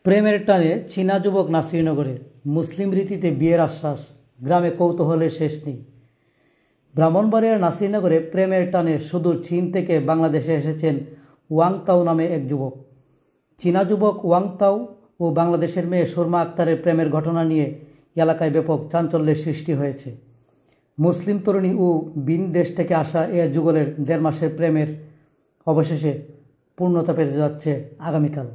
প্রেমের টানে চীনা যুবক নাসিরনগরে, মুসলিম রীতিতে বিয়ের আশ্বাস, গ্রামে কৌতূহলের শেষ নেই। ব্রাহ্মণবাড়িয়ার নাসিরনগরে প্রেমের টানে সুদূর চীন থেকে বাংলাদেশে এসেছেন ওয়াং তাও নামে এক যুবক। চীনা যুবক ওয়াং তাও ও বাংলাদেশের মেয়ে সুরমা আক্তারের প্রেমের ঘটনা নিয়ে এলাকায় ব্যাপক চাঞ্চল্যের সৃষ্টি হয়েছে। মুসলিম তরুণী ও ভিন দেশ থেকে আসা এ যুগলের 1.5 মাসের প্রেমের অবশেষে পূর্ণতা পেতে যাচ্ছে আগামীকাল।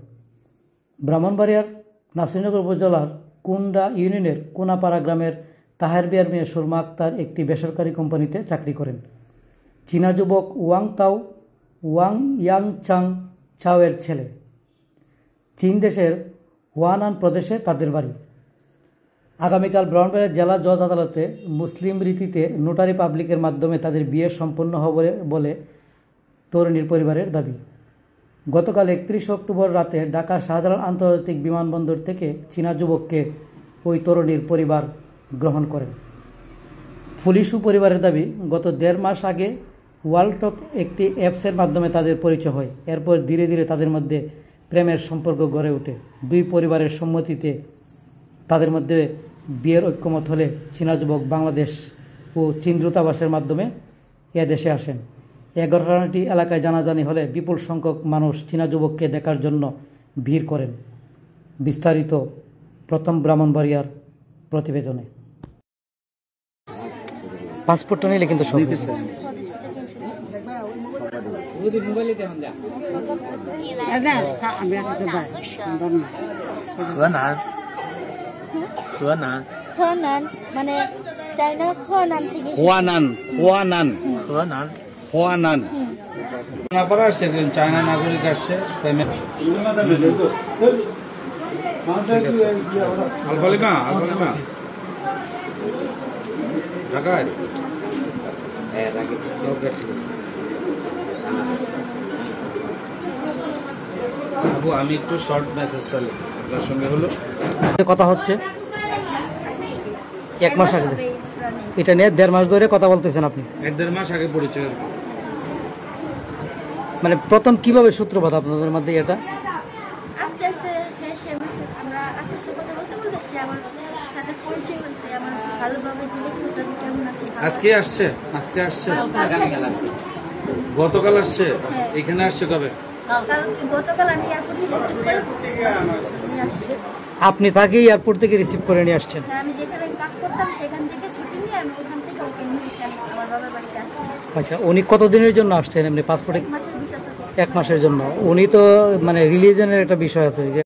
ব্রাহ্মণবাড়িয়ার নাসিরনগর উপজেলার কুন্ডা ইউনিয়নের কোনাপাড়া গ্রামের তাহের বিয়ার মেয়ে সুরমা আক্তার একটি বেসরকারি কোম্পানিতে চাকরি করেন। চীনা যুবক ওয়াং তাও ওয়াং ইয়াং চাং চাওয়ের ছেলে। চীন দেশের হুয়ানান প্রদেশে তাদের বাড়ি। আগামীকাল ব্রাহ্মণবাড়িয়া জেলা জজ আদালতে মুসলিম রীতিতে নোটারি পাবলিকের মাধ্যমে তাদের বিয়ে সম্পন্ন হবে বলে তরুণীর পরিবারের দাবি। গতকাল 31 অক্টোবর রাতে ঢাকা শাহজালাল আন্তর্জাতিক বিমানবন্দর থেকে চীনা যুবককে ওই তরুণীর পরিবার গ্রহণ করেন। পুলিশ ও পরিবারের দাবি, গত 1.5 মাস আগে ওয়ালটক একটি অ্যাপসের মাধ্যমে তাদের পরিচয় হয়। এরপর ধীরে ধীরে তাদের মধ্যে প্রেমের সম্পর্ক গড়ে ওঠে। দুই পরিবারের সম্মতিতে তাদের মধ্যে বিয়ের ঐক্যমত হলে চীনা যুবক বাংলাদেশ ও চীন দূতাবাসের মাধ্যমে দেশে আসেন। এ ঘটনাটি এলাকায় জানাজানি হলে বিপুল সংখ্যক মানুষ চীনা যুবককে দেখার জন্য ভিড় করেন। বিস্তারিত প্রথম ব্রাহ্মণবাড়িয়ার প্রতিবেদনে। পাসপোর্টটা নিলে কিন্তু সব河南মানে চায়না河南থেকে হুয়ানান নাপার আসছে, চায়না নাগরিক আসছে। আলফালিমা ঢাকায় বাবু, আমি একটু শর্ট মেসেজটা লিখি আপনার সঙ্গে। হলো কথা হচ্ছে 1 মাস আগে, এটা নিয়ে 1.5 মাস ধরে কথা বলতেছেন আপনি। 1-1.5 মাস আগে পরিচয়। মানে প্রথম কিভাবে সূত্রপাত আপনাদের মধ্যে এটা? আস্তে আস্তে আমরা আস্তে আস্তে কথা বলতে বলতে সে আমার সাথে পরিচয় হয়েছে। আমার ভালোভাবে জিজ্ঞেস করছে কেমন আছে। আজকে আসছে গতকাল আসছে। এখানে আসছে কবে? গতকাল আমি আপনি তাকে এয়ারপোর্ট থেকে রিসিভ করে নিয়ে আসছেন? আমি যেখানে কাজ করতাম সেখান থেকে ছুটি নিয়ে আমি ওখান থেকে ওকে নিয়ে আমার বাবার বাড়িতে আসছি। আচ্ছা, উনি কতদিনের জন্য আসছেন এমনি পাসপোর্টে? 1 মাসের ভিসা। 1 মাসের জন্য। উনি তো মানে রিলিজনের একটা বিষয় আছে যে